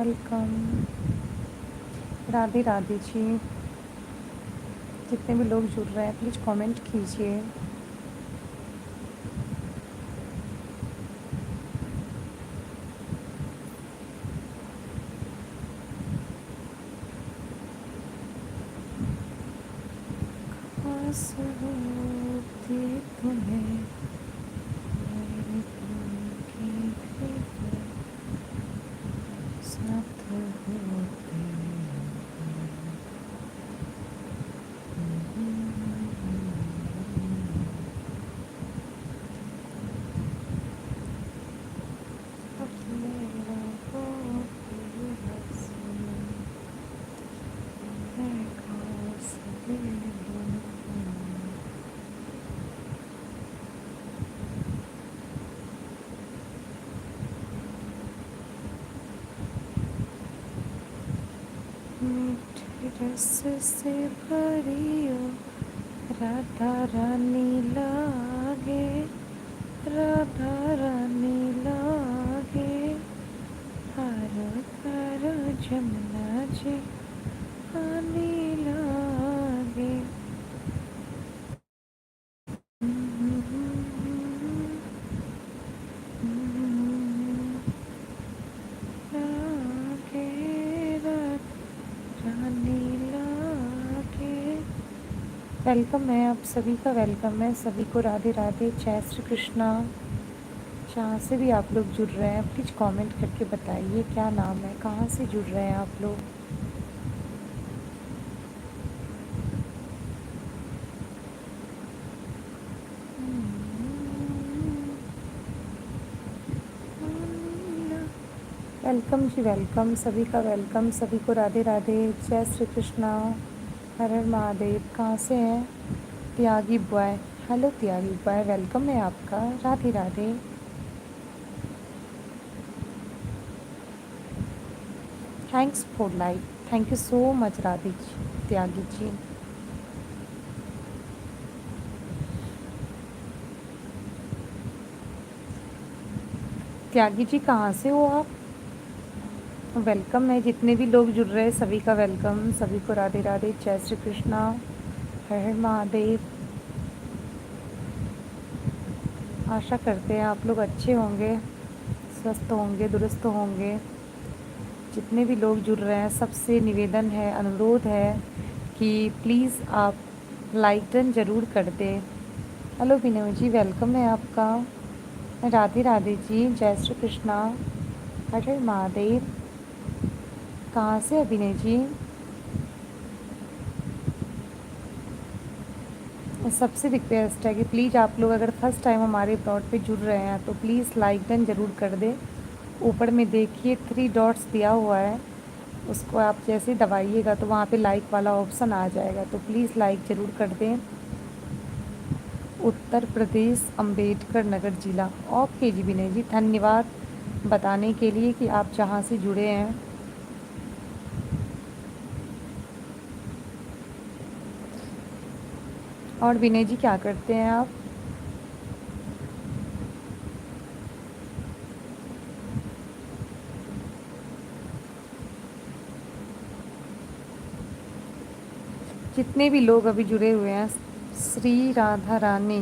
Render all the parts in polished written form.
Welcome. Radhe Radhe ji. जितने भी लोग जुड़ रहे हैं प्लीज़ कमेंट कीजिए। खास होती तुम्हें मेरे दिल की फिक्र, साथ होते अपने राहों की हंसी, है खास दिल मीठे रस से भरी हो राधा रानी लागे, राधा रानी लागे, हारो हारो जमुना जी आने लागे। लागे रानी लागे। वेलकम है, आप सभी का वेलकम है। सभी को राधे राधे, जय श्री कृष्णा। जहाँ से भी आप लोग जुड़ रहे हैं प्लीज़ कमेंट करके बताइए क्या नाम है, कहाँ से जुड़ रहे हैं आप लोग। वेलकम जी, वेलकम। सभी का वेलकम, सभी को राधे राधे, जय श्री कृष्णा, हर हर महादेव। कहाँ से हैं? Tyagi boy. Hello Tyagi boy, welcome है आपका, Radhe Radhe. Thanks for like, thank you so much Radhe ji, Tyagi ji. Tyagi ji कहाँ से हो आप? वेलकम है, जितने भी लोग जुड़ रहे हैं सभी का वेलकम, सभी को राधे राधे, जय श्री कृष्णा, हर हर महादेव। आशा करते हैं आप लोग अच्छे होंगे, स्वस्थ होंगे, दुरुस्त होंगे। जितने भी लोग जुड़ रहे हैं सबसे निवेदन है, अनुरोध है कि प्लीज़ आप लाइक डन ज़रूर कर दें। हेलो विनोद जी, वेलकम है आपका, राधे राधे जी, जय श्री कृष्णा, हर हर महादेव। कहाँ से अभिनय जी? सबसे रिक्वेस्ट है कि प्लीज़ आप लोग अगर फर्स्ट टाइम हमारे प्लॉट पे जुड़ रहे हैं तो प्लीज़ लाइक डन ज़रूर कर दें। ऊपर में देखिए 3 डॉट्स दिया हुआ है, उसको आप जैसे दबाइएगा तो वहाँ पे लाइक वाला ऑप्शन आ जाएगा, तो प्लीज़ लाइक ज़रूर कर दें। उत्तर प्रदेश, अम्बेडकर नगर ज़िला। ओके जी विनय जी, धन्यवाद बताने के लिए कि आप जहाँ से जुड़े हैं। और विनय जी क्या करते हैं आप? जितने भी लोग अभी जुड़े हुए हैं, श्री राधा रानी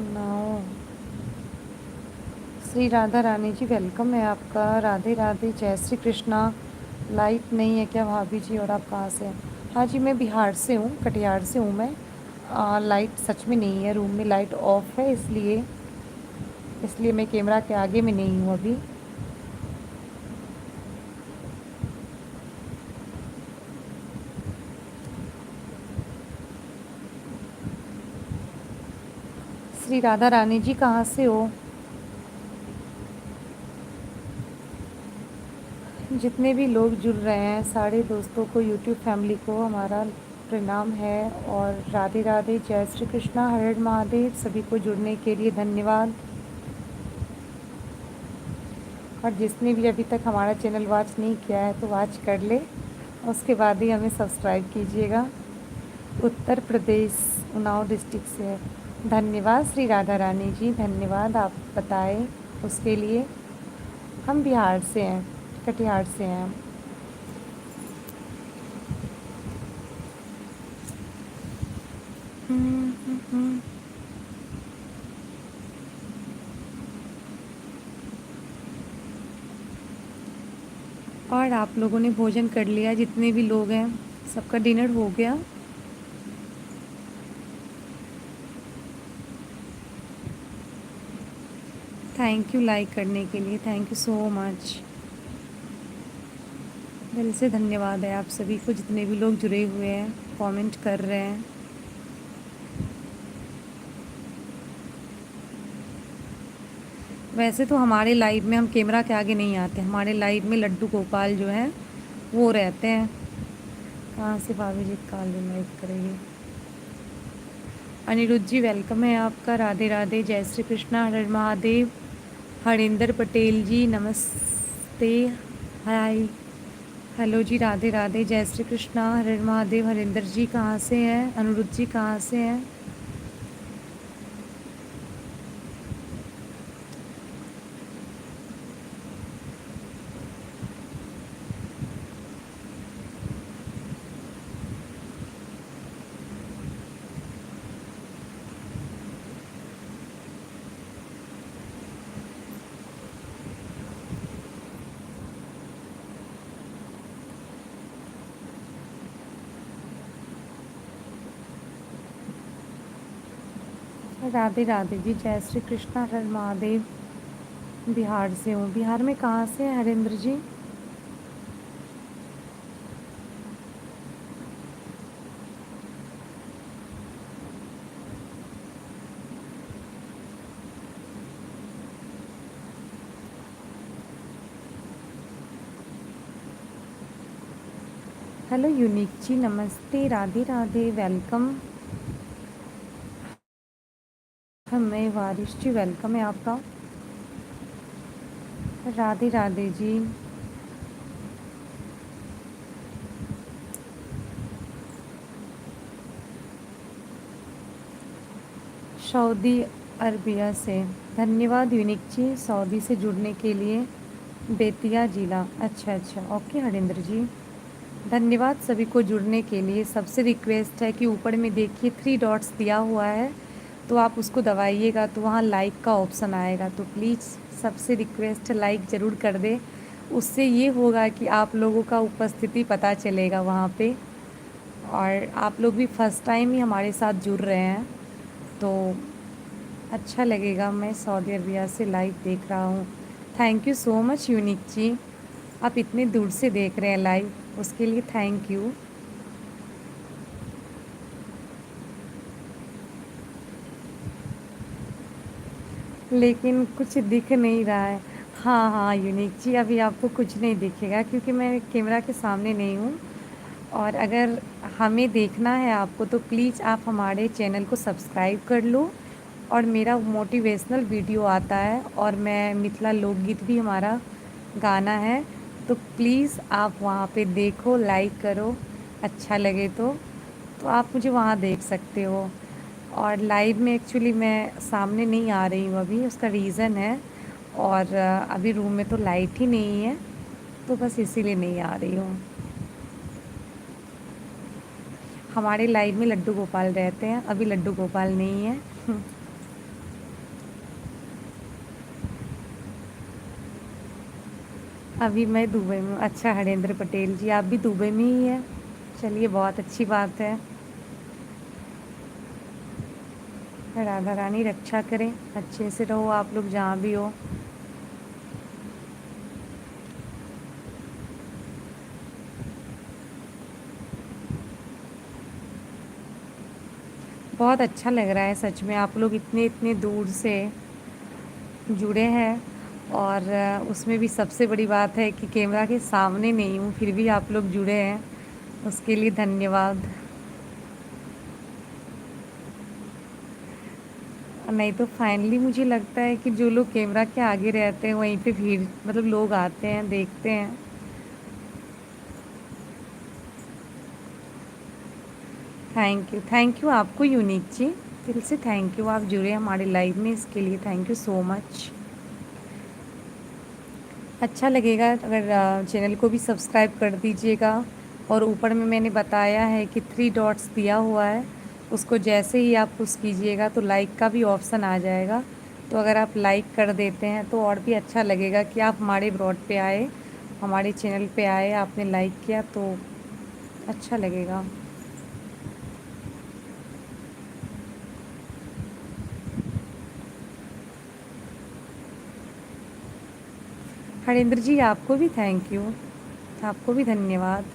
नाउ, श्री राधा रानी जी वेलकम है आपका, राधे राधे, जय श्री कृष्णा। लाइट नहीं है क्या भाभी जी, और आप कहाँ से हैं? हाँ जी, मैं बिहार से हूँ, कटिहार से हूँ मैं। लाइट सच में नहीं है, रूम में लाइट ऑफ है, इसलिए इसलिए मैं कैमरा के आगे में नहीं हूँ अभी। श्री राधा रानी जी कहाँ से हो? जितने भी लोग जुड़ रहे हैं सारे दोस्तों को, यूट्यूब फैमिली को हमारा प्रणाम है, और राधे राधे, जय श्री कृष्णा, हर हर महादेव। सभी को जुड़ने के लिए धन्यवाद। और जिसने भी अभी तक हमारा चैनल वॉच नहीं किया है तो वॉच कर ले, उसके बाद ही हमें सब्सक्राइब कीजिएगा। उत्तर प्रदेश, उन्नाव डिस्ट्रिक्ट से है। धन्यवाद श्री राधा रानी जी, धन्यवाद आप बताए उसके लिए। हम बिहार से हैं, कटिहार से हैं हम। हम्म। और आप लोगों ने भोजन कर लिया? जितने भी लोग हैं सबका डिनर हो गया? थैंक यू लाइक करने के लिए, थैंक यू सो मच। दिल से धन्यवाद है आप सभी को, जितने भी लोग जुड़े हुए हैं, कमेंट कर रहे हैं। वैसे तो हमारे लाइव में हम कैमरा के आगे नहीं आते, हमारे लाइव में लड्डू गोपाल जो हैं वो रहते हैं। कहाँ से भाभी जी कॉल लाइक करेंगे? अनिरुद्ध जी वेलकम है आपका, राधे राधे, जय श्री कृष्णा, हर हर महादेव। हरिंदर पटेल जी नमस्ते, हाय, हेलो जी, राधे राधे, जय श्री कृष्णा, हर हर महादेव। हरिंदर जी कहाँ से हैं? अनिरुद्ध जी कहाँ से हैं? राधे राधे जी, जय श्री कृष्णा, हर महादेव। बिहार से हूँ। बिहार में कहाँ से हैं हरेंद्र जी? हेलो यूनिक जी नमस्ते, राधे राधे, वेलकम। मैं वारिश जी वेलकम है आपका, राधे राधे जी। सऊदी अरबिया से, धन्यवाद यूनिक जी सऊदी से जुड़ने के लिए। बेतिया जिला, अच्छा अच्छा, ओके हरेंद्र जी, धन्यवाद सभी को जुड़ने के लिए। सबसे रिक्वेस्ट है कि ऊपर में देखिए 3 डॉट्स दिया हुआ है, तो आप उसको दबाइएगा तो वहाँ लाइक का ऑप्शन आएगा, तो प्लीज़ सबसे रिक्वेस्ट है लाइक ज़रूर कर दे। उससे ये होगा कि आप लोगों का उपस्थिति पता चलेगा वहाँ पे, और आप लोग भी फर्स्ट टाइम ही हमारे साथ जुड़ रहे हैं तो अच्छा लगेगा। मैं सऊदी अरबिया से लाइव देख रहा हूँ। Thank you so much Unique ji, आप इतने दूर से देख रहे हैं लाइव, उसके लिए थैंक यू। लेकिन कुछ दिख नहीं रहा है। हाँ हाँ यूनिक जी, अभी आपको कुछ नहीं दिखेगा क्योंकि मैं कैमरा के सामने नहीं हूँ। और अगर हमें देखना है आपको तो प्लीज़ आप हमारे चैनल को सब्सक्राइब कर लो। और मेरा मोटिवेशनल वीडियो आता है, और मैं मिथिला लोकगीत भी हमारा गाना है, तो प्लीज़ आप वहाँ पे देखो, लाइक करो, अच्छा लगे तो आप मुझे वहाँ देख सकते हो। और लाइव में एक्चुअली मैं सामने नहीं आ रही हूँ अभी, उसका रीज़न है, और अभी रूम में तो लाइट ही नहीं है, तो बस इसीलिए नहीं आ रही हूँ। हमारे लाइव में लड्डू गोपाल रहते हैं, अभी लड्डू गोपाल नहीं है। अभी मैं दुबई में हूँ। अच्छा हरेंद्र पटेल जी, आप भी दुबई में ही हैं? चलिए बहुत अच्छी बात है। राधा रानी रक्षा करें, अच्छे से रहो आप लोग जहाँ भी हो। बहुत अच्छा लग रहा है सच में, आप लोग इतने इतने दूर से जुड़े हैं। और उसमें भी सबसे बड़ी बात है कि कैमरा के सामने नहीं हूँ, फिर भी आप लोग जुड़े हैं, उसके लिए धन्यवाद। नहीं तो फाइनली मुझे लगता है कि जो लोग कैमरा के आगे रहते हैं वहीं पे भीड़, मतलब लोग आते हैं देखते हैं। थैंक यू आपको यूनिक जी, दिल से थैंक यू, आप जुड़े हमारे लाइव में, इसके लिए थैंक यू सो मच। अच्छा लगेगा अगर चैनल को भी सब्सक्राइब कर दीजिएगा। और ऊपर में मैंने बताया है कि 3 डॉट्स दिया हुआ है, उसको जैसे ही आप पुश कीजिएगा तो लाइक का भी ऑप्शन आ जाएगा। तो अगर आप लाइक कर देते हैं तो और भी अच्छा लगेगा कि आप हमारे ब्रॉड पे आए, हमारे चैनल पे आए, आपने लाइक किया तो अच्छा लगेगा। हरेंद्र जी आपको भी थैंक यू, आपको भी धन्यवाद।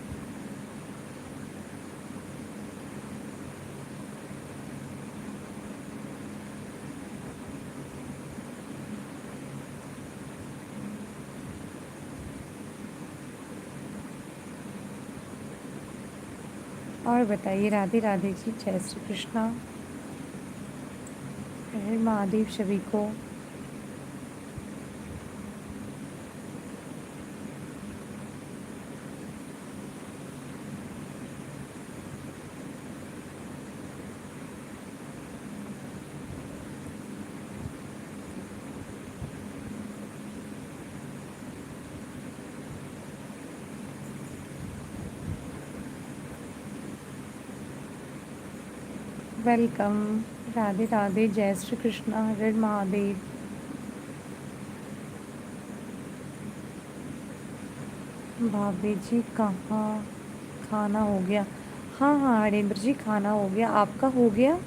और बताइए, राधे राधे जी, जय श्री कृष्णा, हर महादेव सभी को। वेलकम, राधे राधे, जय श्री कृष्णा, हर महादेव। भाभी जी कहाँ, खाना हो गया? हाँ हाँ हरेंद्र जी, खाना हो गया, आपका हो गया?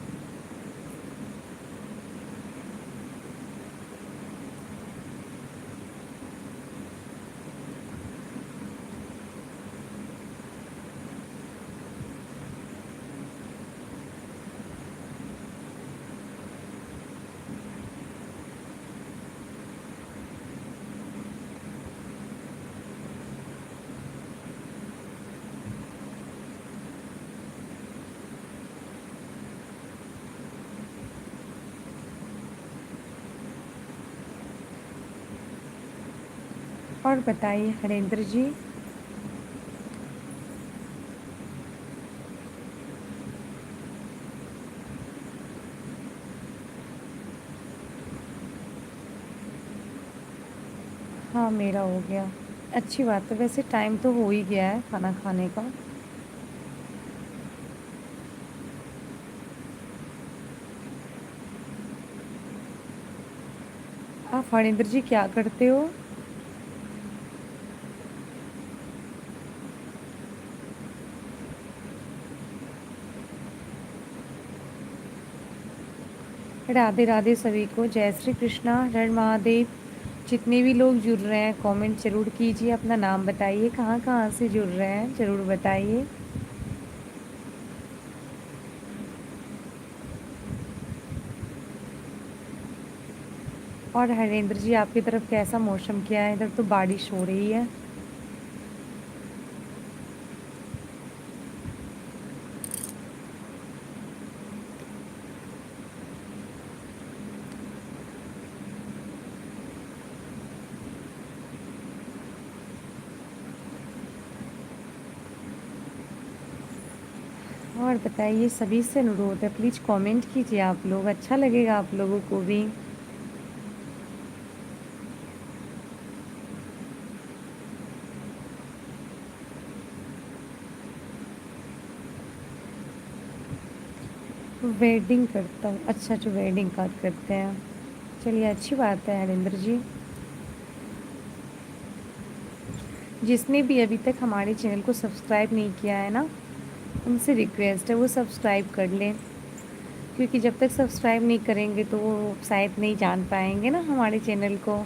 और बताइए हरेंद्र जी। हाँ मेरा हो गया। अच्छी बात है, वैसे टाइम तो हो ही गया है खाना खाने का। आप हरेंद्र जी क्या करते हो? राधे राधे सभी को, जय श्री कृष्णा, हर महादेव। जितने भी लोग जुड़ रहे हैं कमेंट ज़रूर कीजिए, अपना नाम बताइए, कहाँ कहाँ से जुड़ रहे हैं ज़रूर बताइए। और हरेंद्र जी आपकी तरफ कैसा मौसम क्या है? इधर तो बारिश हो रही है। और बताइए, सभी से अनुरोध है प्लीज़ कमेंट कीजिए आप लोग, अच्छा लगेगा आप लोगों को भी। वेडिंग करता हूँ, अच्छा जो वेडिंग कार्ड करते हैं। चलिए अच्छी बात है हरेंद्र जी। जिसने भी अभी तक हमारे चैनल को सब्सक्राइब नहीं किया है ना, उनसे रिक्वेस्ट है वो सब्सक्राइब कर लें। क्योंकि जब तक सब्सक्राइब नहीं करेंगे तो वो शायद नहीं जान पाएंगे ना हमारे चैनल को।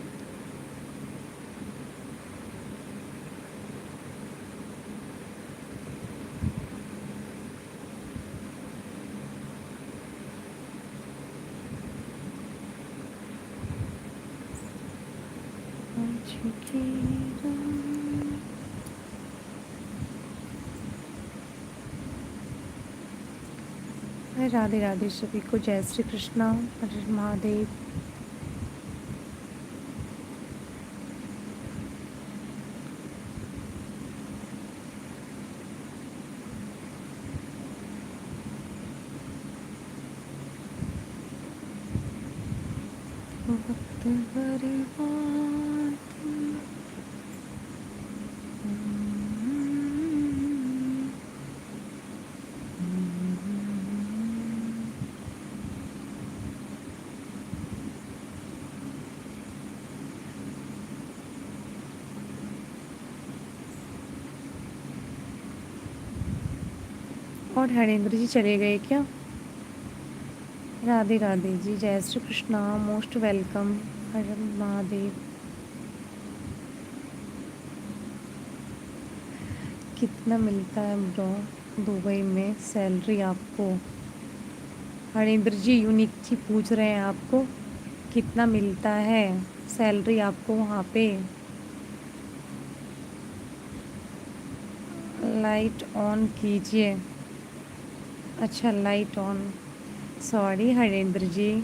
राधे राधे सभी को, जय श्री कृष्णा, हरे महादेव। वक्त बर्बाद और हरेंद्र जी चले गए क्या? राधे राधे जी, जय श्री कृष्णा, मोस्ट वेलकम। हर हर महादेव। कितना मिलता है ब्रो दुबई में सैलरी आपको? हरेंद्र जी यूनिक जी पूछ रहे हैं आपको कितना मिलता है सैलरी आपको वहाँ पे। लाइट ऑन कीजिए। अच्छा लाइट ऑन। सॉरी हरेंद्र जी,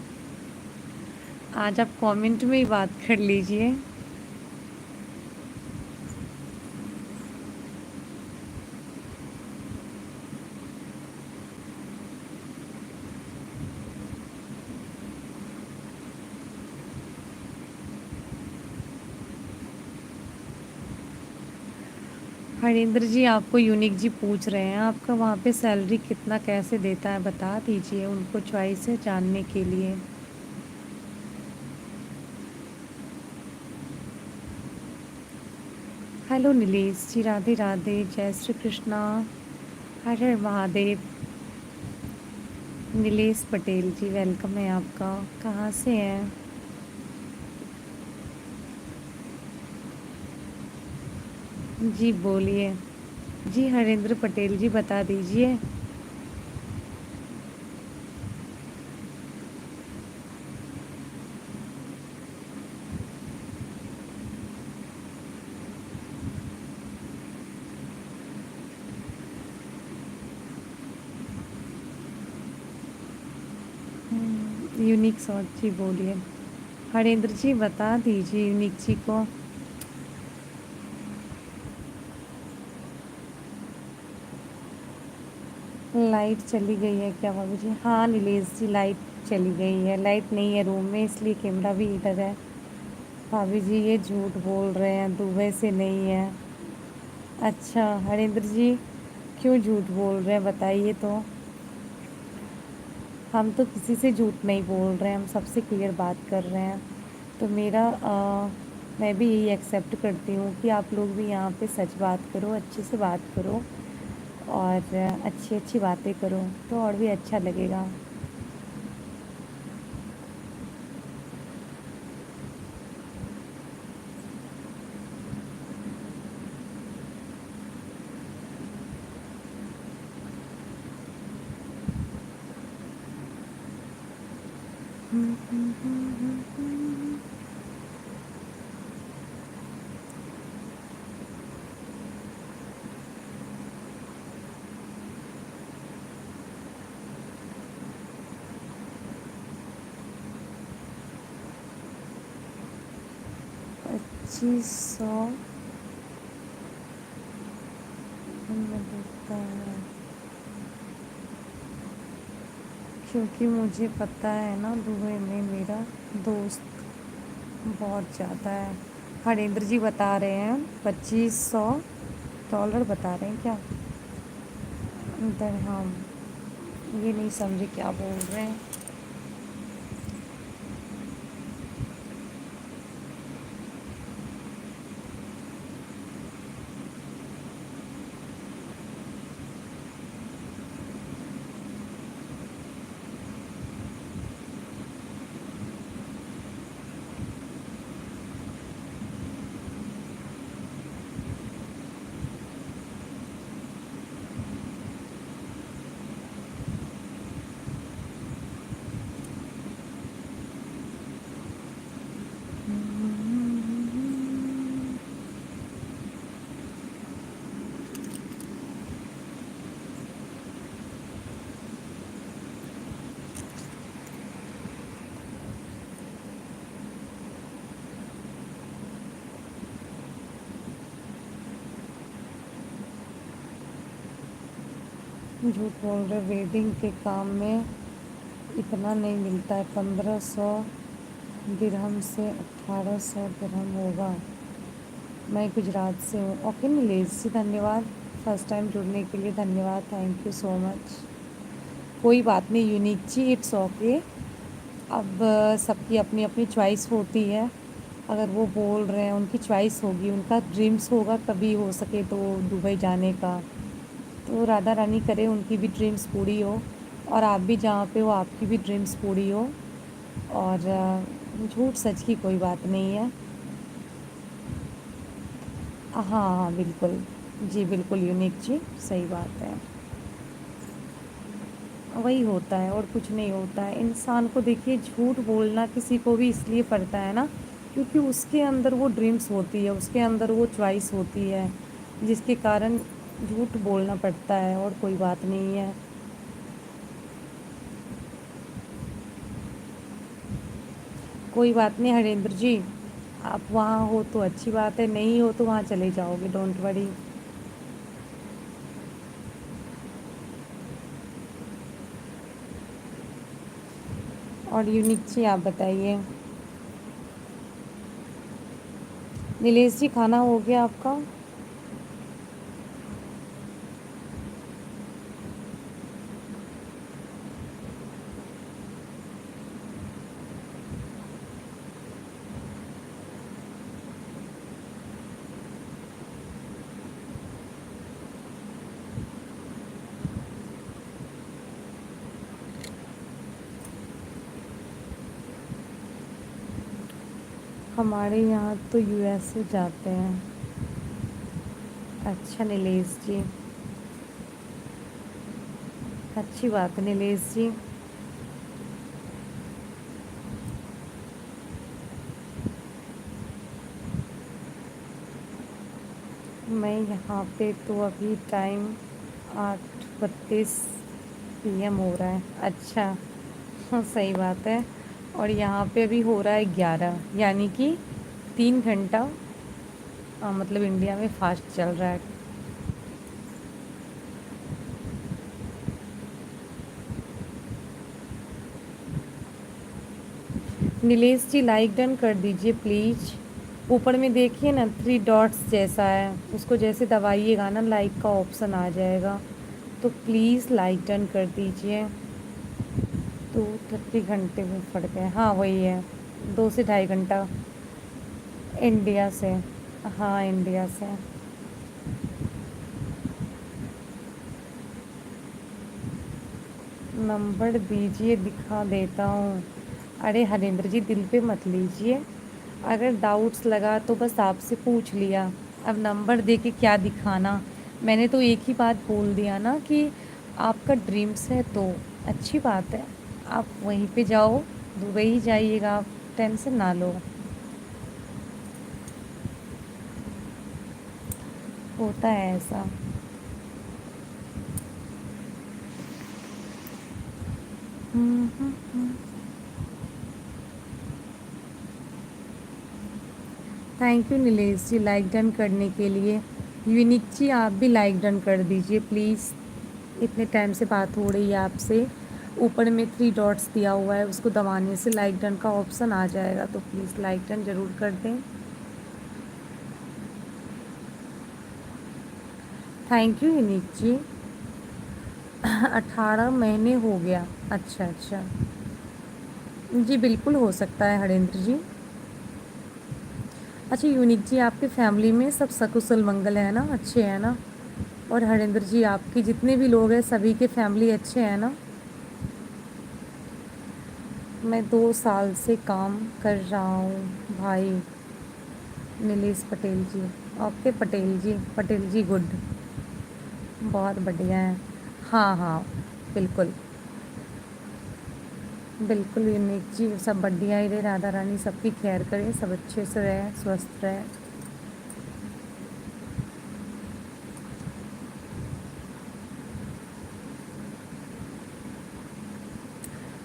आज आप कमेंट में ही बात कर लीजिए। हरेंद्र जी आपको यूनिक जी पूछ रहे हैं आपका वहाँ पे सैलरी कितना कैसे देता है, बता दीजिए, उनको चॉइस है जानने के लिए। हेलो नीलेश जी, राधे राधे, जय श्री कृष्णा, हर हर महादेव। नीलेश पटेल जी वेलकम है आपका। कहाँ से हैं? जी बोलिए। जी हरेंद्र पटेल जी बता दीजिए। यूनिक शॉर्ट जी बोलिए। हरेंद्र जी बता दीजिए यूनिक जी को। लाइट चली गई है क्या बाबू जी? हाँ नीलेश जी लाइट चली गई है, लाइट नहीं है रूम में इसलिए कैमरा भी इधर है। भाभी जी ये झूठ बोल रहे हैं, दुबई से नहीं है। अच्छा हरेंद्र जी क्यों झूठ बोल रहे हैं बताइए तो। हम तो किसी से झूठ नहीं बोल रहे हैं, हम सबसे क्लियर बात कर रहे हैं। तो मैं भी यही एक्सेप्ट करती हूँ कि आप लोग भी यहाँ पे सच बात करो, अच्छे से बात करो और अच्छी अच्छी बातें करो तो और भी अच्छा लगेगा। $2500 मिलता है क्योंकि मुझे पता है ना दुबई में मेरा दोस्त बहुत ज़्यादा है। हरेंद्र जी बता रहे हैं $2500 बता रहे हैं क्या? दरहम। ये नहीं समझे क्या बोल रहे हैं। झूठ बोल रहे, वेडिंग के काम में इतना नहीं मिलता है। 1500 दिरहम से 1800 दिरहम होगा। मैं गुजरात से हूँ। ओके नीलेश जी धन्यवाद, फर्स्ट टाइम जुड़ने के लिए धन्यवाद, थैंक यू सो मच। कोई बात नहीं यूनिक जी, इट्स ओके। अब सबकी अपनी अपनी चॉइस होती है। अगर वो बोल रहे हैं उनकी चॉइस होगी, उनका ड्रीम्स होगा कभी हो सके तो दुबई जाने का। तो राधा रानी करे उनकी भी ड्रीम्स पूरी हो, और आप भी जहाँ पे हो आपकी भी ड्रीम्स पूरी हो। और झूठ सच की कोई बात नहीं है। हाँ हाँ बिल्कुल। जी बिल्कुल यूनिक जी, सही बात है। वही होता है और कुछ नहीं होता है। इंसान को देखिए झूठ बोलना किसी को भी इसलिए पड़ता है ना, क्योंकि उसके अंदर वो ड्रीम्स होती है, उसके अंदर वो चॉइस होती है, जिसके कारण झूठ बोलना पड़ता है, और कोई बात नहीं है। कोई बात नहीं हरेंद्र जी, आप वहाँ हो तो अच्छी बात है, नहीं हो तो वहाँ चले जाओगे, डोंट वरी। और यूनिक जी आप बताइए। नीलेश जी खाना हो गया आपका? हमारे यहाँ तो यूएसए जाते हैं। अच्छा नीलेश जी, अच्छी बात है नीलेश जी। मैं यहाँ पे तो अभी टाइम 8:32 PM हो रहा है। अच्छा हाँ सही बात है। और यहाँ पे अभी हो रहा है 11, यानी कि 3 घंटा मतलब इंडिया में फास्ट चल रहा है। नीलेश जी लाइक डन कर दीजिए प्लीज़। ऊपर में देखिए ना 3 डॉट्स जैसा है, उसको जैसे दबाइएगा ना लाइक का ऑप्शन आ जाएगा। तो प्लीज़ लाइक डन कर दीजिए। 2:30 घंटे में पड़ गए, हाँ वही है, 2 से ढाई घंटा। इंडिया से। हाँ इंडिया से। नंबर दीजिए दिखा देता हूँ। अरे हरेंद्र जी दिल पे मत लीजिए, अगर डाउट्स लगा तो बस आपसे पूछ लिया, अब नंबर दे के क्या दिखाना। मैंने तो एक ही बात बोल दिया ना कि आपका ड्रीम्स है तो अच्छी बात है, आप वहीं पे जाओ, दुबई ही जाइएगा, आप टेंशन ना लो। होता है ऐसा। Thank you Nilesh ji like done करने के लिए। यूनिक जी आप भी लाइक डन कर दीजिए प्लीज़, इतने टाइम से बात हो रही है आपसे। ऊपर में 3 डॉट्स दिया हुआ है, उसको दबाने से लाइक डन का ऑप्शन आ जाएगा, तो प्लीज़ लाइक डन ज़रूर कर दें। थैंक यू यूनिक जी। 18 महीने हो गया। अच्छा अच्छा। जी बिल्कुल हो सकता है हरेंद्र जी। अच्छा यूनिक जी आपके फैमिली में सब सकुशल मंगल है ना, अच्छे हैं ना? और हरेंद्र जी आपके जितने भी लोग हैं सभी के फैमिली अच्छे हैं ना? मैं 2 साल से काम कर रहा हूँ भाई। नीलेश पटेल जी। ओके पटेल जी, पटेल जी गुड। बहुत बढ़िया है। हाँ हाँ बिल्कुल। बिल्कुल यूनिक जी सब बढ़िया ही रहे, राधा रानी सबकी खैर करे, सब अच्छे से रहे, स्वस्थ रहे।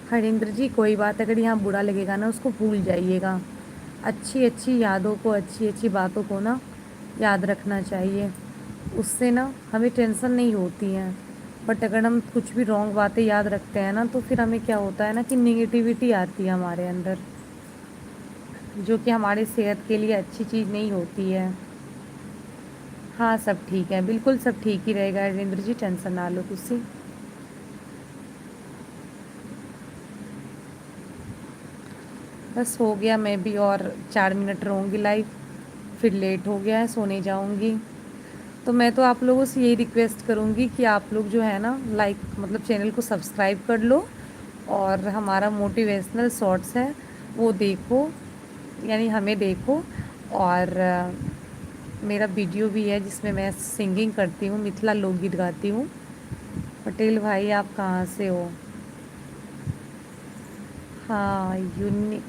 हरेंद्र जी कोई बात अगर यहाँ बुरा लगेगा ना उसको भूल जाइएगा। अच्छी अच्छी यादों को, अच्छी अच्छी बातों को ना याद रखना चाहिए, उससे ना हमें टेंशन नहीं होती है। बट अगर हम कुछ भी रॉन्ग बातें याद रखते हैं ना तो फिर हमें क्या होता है ना कि निगेटिविटी आती है हमारे अंदर, जो कि हमारे सेहत के लिए अच्छी चीज़ नहीं होती है। हाँ सब ठीक है, बिल्कुल सब ठीक ही रहेगा हरेंद्र जी, टेंशन ना लो किसी। बस हो गया, मैं भी और 4 मिनट रहूँगी लाइव, फिर लेट हो गया है, सोने जाऊँगी। तो मैं तो आप लोगों से यही रिक्वेस्ट करूँगी कि आप लोग जो है ना लाइक मतलब चैनल को सब्सक्राइब कर लो और हमारा मोटिवेशनल शॉर्ट्स है वो देखो, यानी हमें देखो। और मेरा वीडियो भी है जिसमें मैं सिंगिंग करती हूँ, मिथिला लोकगीत गाती हूँ। पटेल भाई आप कहाँ से हो? हाँ यूनि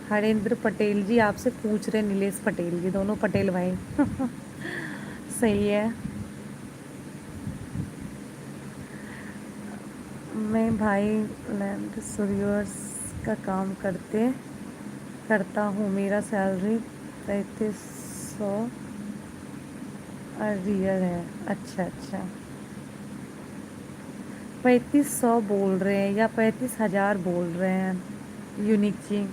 हरेंद्र पटेल जी आपसे पूछ रहे, नीलेश पटेल जी, दोनों पटेल भाई। सही है। मैं भाई लैंड सुरियर्स का काम करता हूँ। मेरा सैलरी 3500 रियल है। अच्छा अच्छा, 3500 बोल रहे हैं या 35,000 बोल रहे हैं यूनिक जी?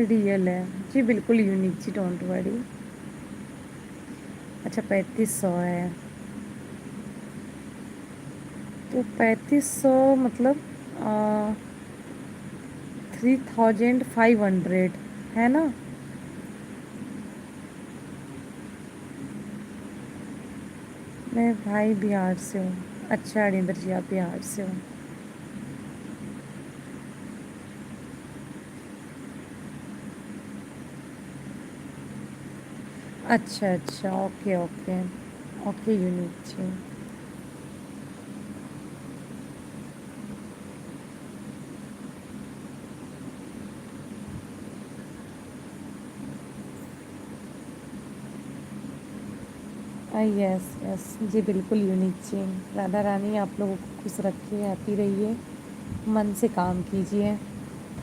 रियल है जी, बिल्कुल यूनिक जी, डोंट वरी। अच्छा 3500 है, तो 3500 मतलब 3500 है ना? मैं भाई बिहार से हूँ। अच्छा हरिंदर जी आप बिहार से हो। अच्छा अच्छा, ओके ओके। ओके यूनिक जी। यस यस जी, बिल्कुल यूनिक जी। राधा रानी आप लोगों को खुश रखिए, हैप्पी रहिए, मन से काम कीजिए।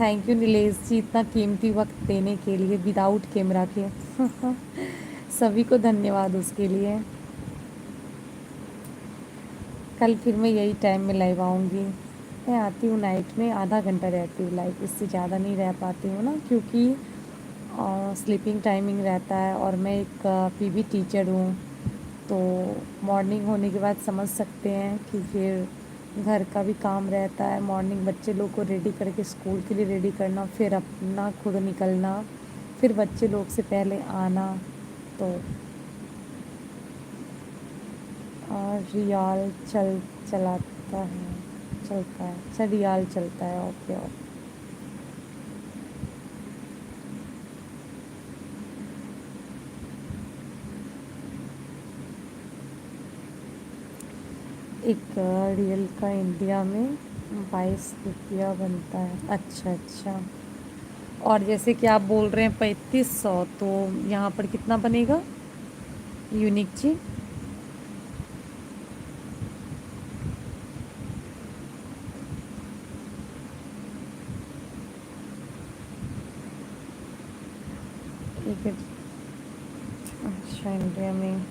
थैंक यू नीलेश जी इतना कीमती वक्त देने के लिए विदाउट कैमरा के। सभी को धन्यवाद उसके लिए। कल फिर मैं यही टाइम में लाइव आऊँगी। मैं आती हूँ नाइट में, आधा घंटा रहती हूँ लाइव, इससे ज़्यादा नहीं रह पाती हूँ ना, क्योंकि स्लीपिंग टाइमिंग रहता है और मैं एक पीवी टीचर हूँ। तो मॉर्निंग होने के बाद समझ सकते हैं कि फिर घर का भी काम रहता है, मॉर्निंग बच्चे लोग को रेडी करके स्कूल के लिए रेडी करना, फिर अपना खुद निकलना, फिर बच्चे लोग से पहले आना। तो रियाल चलाता है, चलता है, अच्छा रियाल चलता है, ओके ओके। एक रियल का इंडिया में 22 रुपया बनता है। अच्छा अच्छा, और जैसे कि आप बोल रहे हैं 3500, तो यहाँ पर कितना बनेगा यूनिक जी? एक, अच्छा इंडिया में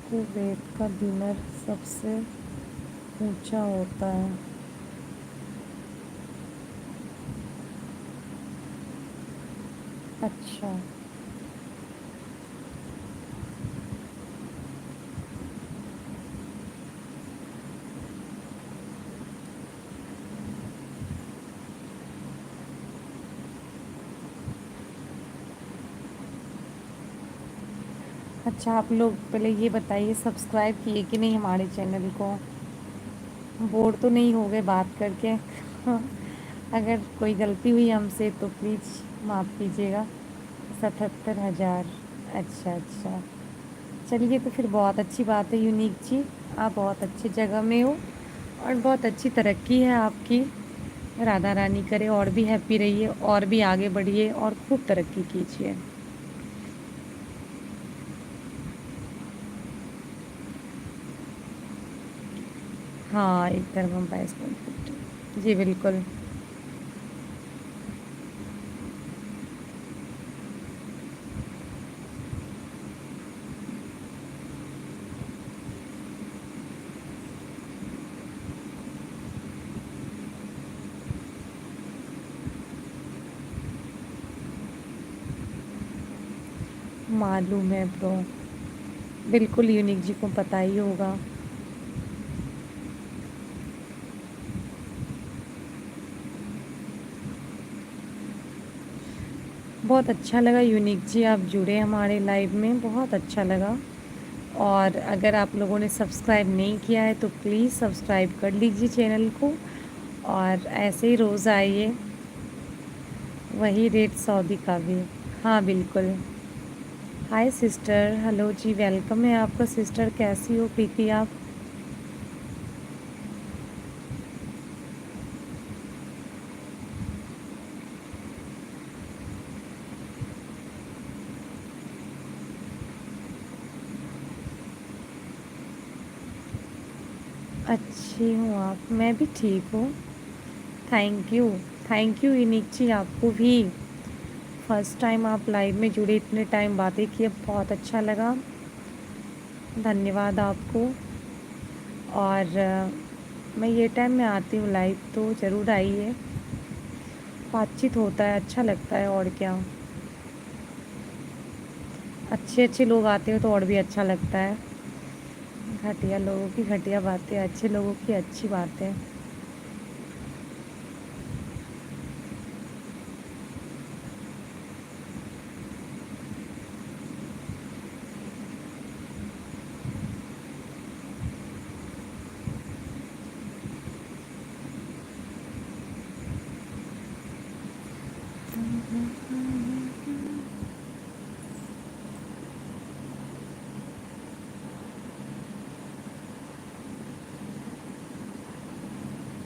कुवैत का दिनार सबसे ऊंचा होता है। अच्छा अच्छा, आप लोग पहले ये बताइए सब्सक्राइब किए कि नहीं हमारे चैनल को? बोर तो नहीं हो गए बात करके? अगर कोई गलती हुई हमसे तो प्लीज़ माफ़ कीजिएगा। 77,000। अच्छा अच्छा। चलिए तो फिर बहुत अच्छी बात है यूनिक जी। आप बहुत अच्छी जगह में हो और बहुत अच्छी तरक्की है आपकी। राधा रानी करे और भी हैप्पी रहिए और भी आगे बढ़िए और खूब तरक्की कीजिए। हाँ, एक दरबम 22.50। जी बिल्कुल। मालूम है ब्रो। बिल्कुल यूनिक जी को पता ही होगा। बहुत अच्छा लगा यूनिक जी आप जुड़े हमारे लाइव में, बहुत अच्छा लगा। और अगर आप लोगों ने सब्सक्राइब नहीं किया है तो प्लीज़ सब्सक्राइब कर लीजिए चैनल को और ऐसे ही रोज़ आइए। वही रेट सऊदी का भी। हाँ बिल्कुल। हाय सिस्टर, हेलो जी, वेलकम है आपका सिस्टर। कैसी हो प्रीति आप? अच्छी हूँ आप? मैं भी ठीक हूँ। Thank you. Thank you Unique ji आपको भी। फर्स्ट टाइम आप लाइव में जुड़े, इतने टाइम बातें किए, बहुत अच्छा लगा। धन्यवाद आपको। और मैं ये टाइम में आती हूँ लाइव तो ज़रूर आइए। बातचीत होता है, अच्छा लगता है और क्या। अच्छे अच्छे लोग आते हो तो और भी अच्छा लगता है। घटिया लोगों की घटिया बातें, अच्छे लोगों की अच्छी बातें।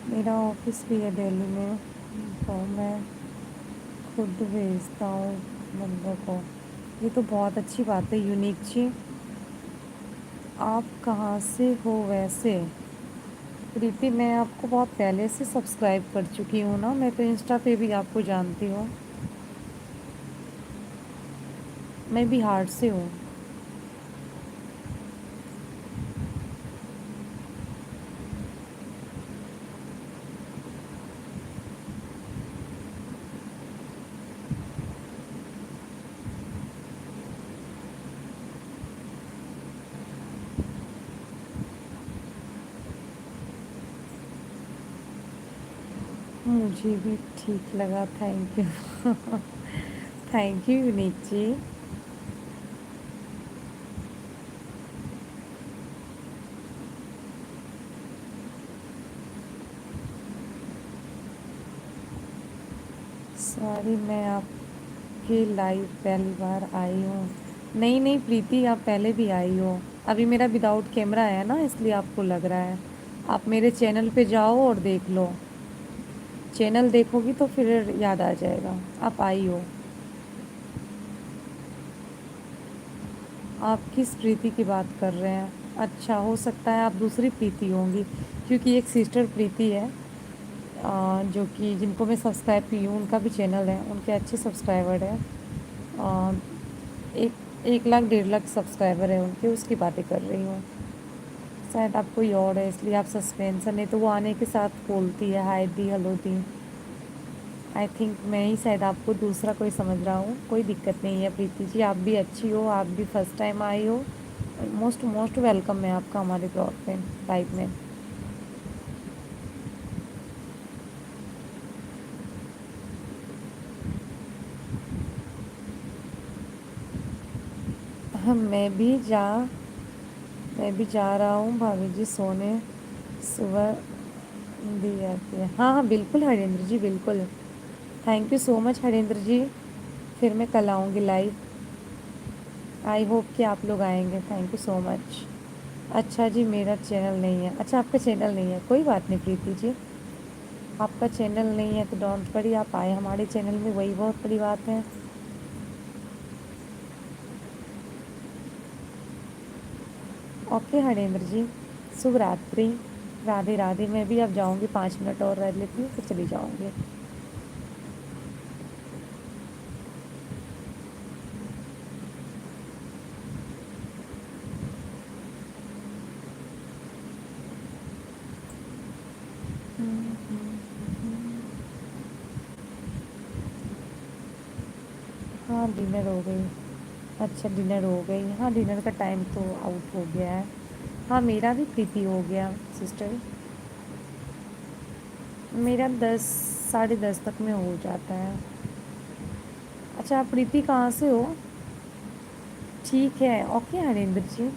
मेरा ऑफिस भी है दिल्ली में, तो मैं खुद भेजता हूँ बंदों को। ये तो बहुत अच्छी बात है यूनिक जी। आप कहाँ से हो वैसे? प्रीति, मैं आपको बहुत पहले से सब्सक्राइब कर चुकी हूँ ना, मैं तो इंस्टा पे भी आपको जानती हूँ। मैं बिहार से हूँ। मुझे भी ठीक लगा, thank you. Thank you Unique ji. Sorry, मैं आपके लाइव पहली बार आई हूँ। नहीं नहीं प्रीति, आप पहले भी आई हो। अभी मेरा विदाउट कैमरा है ना, इसलिए आपको लग रहा है। आप मेरे चैनल पे जाओ और देख लो। चैनल देखोगी तो फिर याद आ जाएगा। आप आई हो। आप किस प्रीति की बात कर रहे हैं? अच्छा, हो सकता है आप दूसरी प्रीति होंगी, क्योंकि एक सिस्टर प्रीति है, जो कि जिनको मैं सब्सक्राइब की हूँ, उनका भी चैनल है, उनके अच्छे सब्सक्राइबर हैं। अ, एक 1 लाख 1.5 लाख सब्सक्राइबर है उनके, उसकी बातें कर रही हूँ। शायद आप कोई और है इसलिए आप सस्पेंस है, नहीं तो वो आने के साथ बोलती है हाय दी, हेलो दी। आई थिंक मैं ही शायद आपको दूसरा कोई समझ रहा हूँ। कोई दिक्कत नहीं है प्रीति जी, आप भी अच्छी हो, आप भी फर्स्ट टाइम आई हो। मोस्ट मोस्ट वेलकम है आपका हमारे ब्लॉग पे, लाइव में। हाँ, मैं भी जा रहा हूँ भाभी जी सोने। सुबह दी जाती है। हाँ हाँ बिल्कुल हरेंद्र जी, बिल्कुल। Thank you so much Harendra ji. फिर मैं कल आऊँगी लाइव। आई होप कि आप लोग आएंगे। Thank you so much. अच्छा जी, मेरा चैनल नहीं है। अच्छा, आपका चैनल नहीं है, कोई बात नहीं प्रीति जी। आपका चैनल नहीं है तो डोंट वरी, आप आए हमारे चैनल में, वही बहुत बड़ी बात है। ओके हरेंद्र जी, शुभ रात्रि। राधे राधे। मैं भी अब जाऊंगी, 5 मिनट और रह लेती हूँ फिर चली जाऊंगी। हाँ डिनर हो गई। अच्छा डिनर हो गई, हाँ डिनर का टाइम तो आउट हो गया है। हाँ मेरा भी प्रीति हो गया सिस्टर। मेरा 10 साढ़े 10 तक में हो जाता है। अच्छा, आप प्रीति कहाँ से हो? ठीक है, ओके हरेंद्र जी।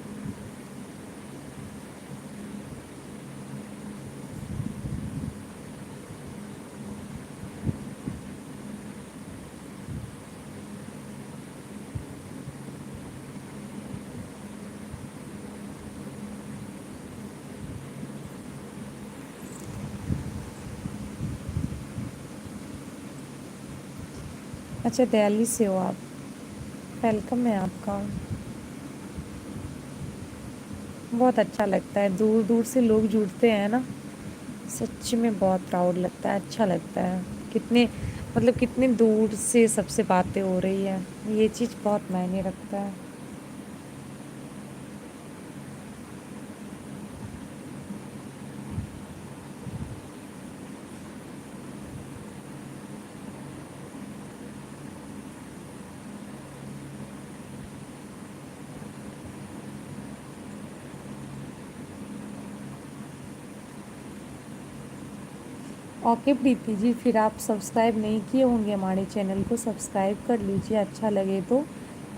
अच्छा, दिल्ली से हो आप? वेलकम है आपका। बहुत अच्छा लगता है, दूर दूर से लोग जुड़ते हैं ना। सच में बहुत प्राउड लगता है, अच्छा लगता है। कितने मतलब कितने दूर से सबसे बातें हो रही है, ये चीज़ बहुत मायने रखता है। ओके प्रीति जी, फिर आप सब्सक्राइब नहीं किए होंगे हमारे चैनल को, सब्सक्राइब कर लीजिए अच्छा लगे तो।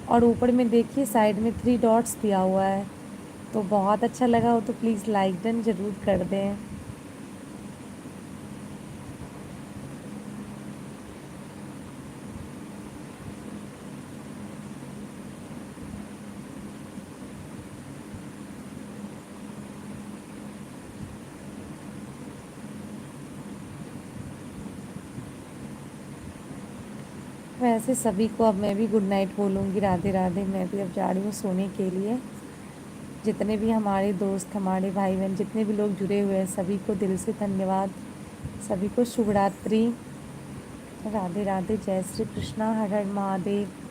और ऊपर में देखिए साइड में 3 डॉट्स दिया हुआ है, तो बहुत अच्छा लगा हो तो प्लीज़ लाइक डन ज़रूर कर दें। वैसे सभी को अब मैं भी गुड नाइट बोलूँगी, राधे राधे। मैं भी अब जा रही हूँ सोने के लिए। जितने भी हमारे दोस्त, हमारे भाई बहन, जितने भी लोग जुड़े हुए हैं, सभी को दिल से धन्यवाद। सभी को शुभ रात्रि। राधे राधे। जय श्री कृष्णा। हर हर महादेव।